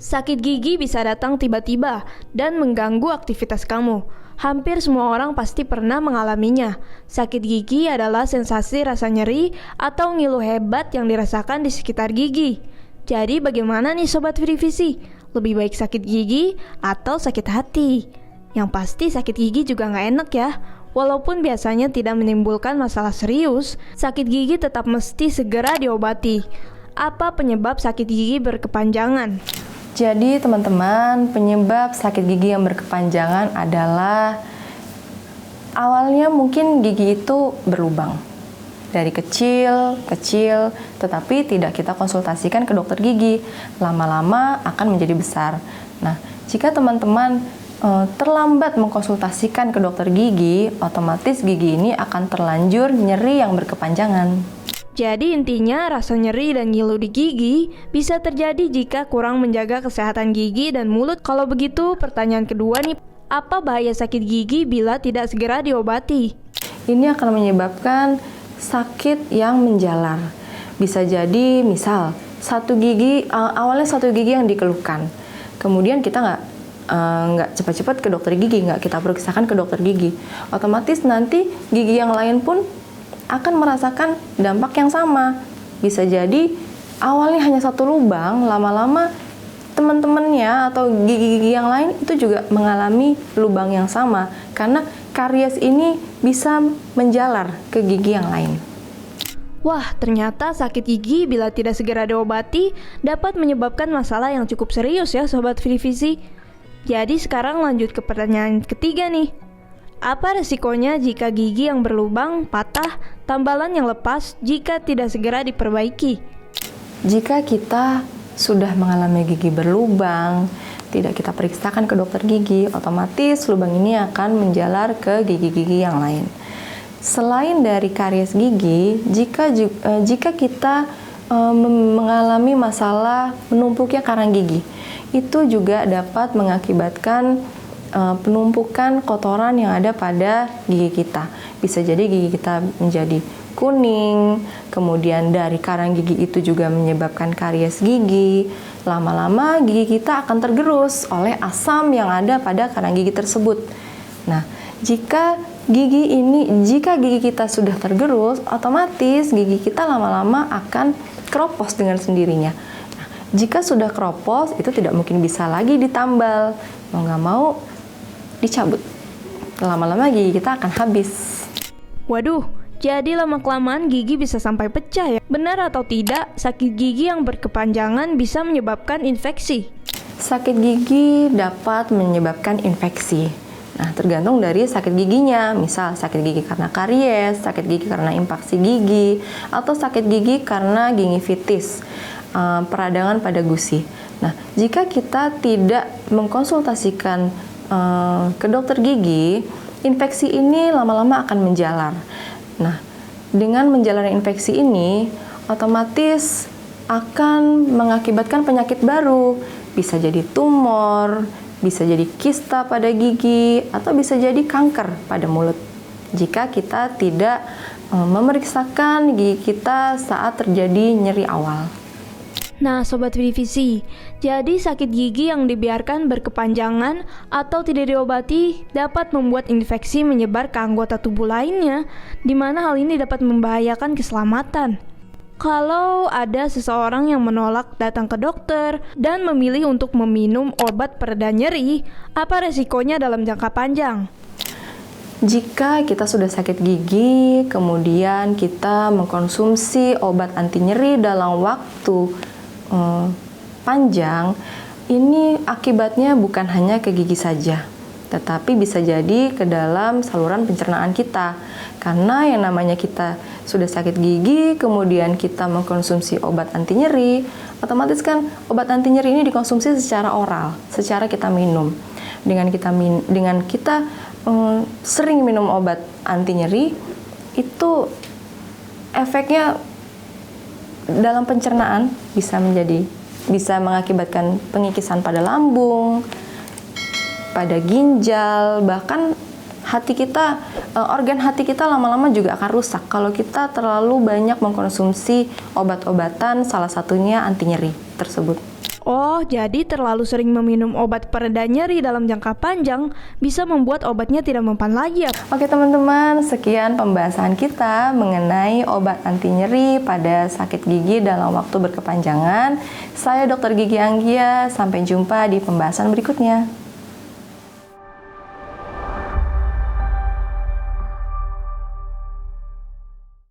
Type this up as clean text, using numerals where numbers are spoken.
Sakit gigi bisa datang tiba-tiba dan mengganggu aktivitas kamu. Hampir semua orang pasti pernah mengalaminya. Sakit gigi adalah sensasi rasa nyeri atau ngilu hebat yang dirasakan di sekitar gigi. Jadi bagaimana nih Sobat Frivisi? Lebih baik sakit gigi atau sakit hati? Yang pasti sakit gigi juga nggak enak ya. Walaupun biasanya tidak menimbulkan masalah serius, sakit gigi tetap mesti segera diobati. Apa penyebab sakit gigi berkepanjangan? Jadi teman-teman, penyebab sakit gigi yang berkepanjangan adalah awalnya mungkin gigi itu berlubang dari kecil, tetapi tidak kita konsultasikan ke dokter gigi. Lama-lama akan menjadi besar. Nah, jika teman-teman terlambat mengkonsultasikan ke dokter gigi, otomatis gigi ini akan terlanjur nyeri yang berkepanjangan. Jadi intinya rasa nyeri dan ngilu di gigi bisa terjadi jika kurang menjaga kesehatan gigi dan mulut. Kalau begitu, pertanyaan kedua nih, apa bahaya sakit gigi bila tidak segera diobati? Ini akan menyebabkan sakit yang menjalar. Bisa jadi misal awalnya satu gigi yang dikeluhkan, kemudian kita nggak cepat-cepat ke dokter gigi, nggak kita periksakan ke dokter gigi, otomatis nanti gigi yang lain pun akan merasakan dampak yang sama. Bisa jadi awalnya hanya satu lubang, lama-lama teman-temannya atau gigi-gigi yang lain itu juga mengalami lubang yang sama karena karies ini bisa menjalar ke gigi yang lain. Wah, ternyata sakit gigi bila tidak segera diobati dapat menyebabkan masalah yang cukup serius ya Sobat Frivisi. Jadi sekarang lanjut ke pertanyaan ketiga nih. Apa resikonya jika gigi yang berlubang, patah, tambalan yang lepas jika tidak segera diperbaiki? Jika kita sudah mengalami gigi berlubang, tidak kita periksakan ke dokter gigi, otomatis lubang ini akan menjalar ke gigi-gigi yang lain. Selain dari karies gigi, jika kita mengalami masalah menumpuknya karang gigi, itu juga dapat mengakibatkan penumpukan kotoran yang ada pada gigi kita. Bisa jadi gigi kita menjadi kuning, kemudian dari karang gigi itu juga menyebabkan karies gigi. Lama-lama gigi kita akan tergerus oleh asam yang ada pada karang gigi tersebut. Nah, jika gigi kita sudah tergerus, otomatis gigi kita lama-lama akan keropos dengan sendirinya. Nah, jika sudah keropos, itu tidak mungkin bisa lagi ditambal. Mau nggak mau, dicabut. Lama-lama gigi kita akan habis. Waduh, jadi lama-kelamaan gigi bisa sampai pecah ya? Benar atau tidak, sakit gigi yang berkepanjangan bisa menyebabkan infeksi? Sakit gigi dapat menyebabkan infeksi. Nah, tergantung dari sakit giginya. Misal sakit gigi karena karies, sakit gigi karena infeksi gigi, atau sakit gigi karena gingivitis, peradangan pada gusi. Nah, jika kita tidak mengkonsultasikan ke dokter gigi, infeksi ini lama-lama akan menjalar. Nah, dengan menjalarnya infeksi ini, otomatis akan mengakibatkan penyakit baru. Bisa jadi tumor, bisa jadi kista pada gigi, atau bisa jadi kanker pada mulut. Jika kita tidak memeriksakan gigi kita saat terjadi nyeri awal. Nah, Sobat Frivisi, jadi sakit gigi yang dibiarkan berkepanjangan atau tidak diobati dapat membuat infeksi menyebar ke anggota tubuh lainnya, di mana hal ini dapat membahayakan keselamatan. Kalau ada seseorang yang menolak datang ke dokter dan memilih untuk meminum obat pereda nyeri, apa resikonya dalam jangka panjang? Jika kita sudah sakit gigi, kemudian kita mengkonsumsi obat anti nyeri dalam waktu panjang, ini akibatnya bukan hanya ke gigi saja, tetapi bisa jadi ke dalam saluran pencernaan kita. Karena yang namanya kita sudah sakit gigi, kemudian kita mengkonsumsi obat anti nyeri, otomatis kan obat anti nyeri ini dikonsumsi secara oral, secara kita minum. Dengan kita sering minum obat anti nyeri, itu efeknya dalam pencernaan bisa mengakibatkan pengikisan pada lambung, pada ginjal, bahkan organ hati kita lama-lama juga akan rusak kalau kita terlalu banyak mengkonsumsi obat-obatan, salah satunya anti nyeri tersebut. Oh, jadi terlalu sering meminum obat pereda nyeri dalam jangka panjang bisa membuat obatnya tidak mempan lagi ya? Oke teman-teman, sekian pembahasan kita mengenai obat anti nyeri pada sakit gigi dalam waktu berkepanjangan. Saya Dr. Gigi Anggia, sampai jumpa di pembahasan berikutnya.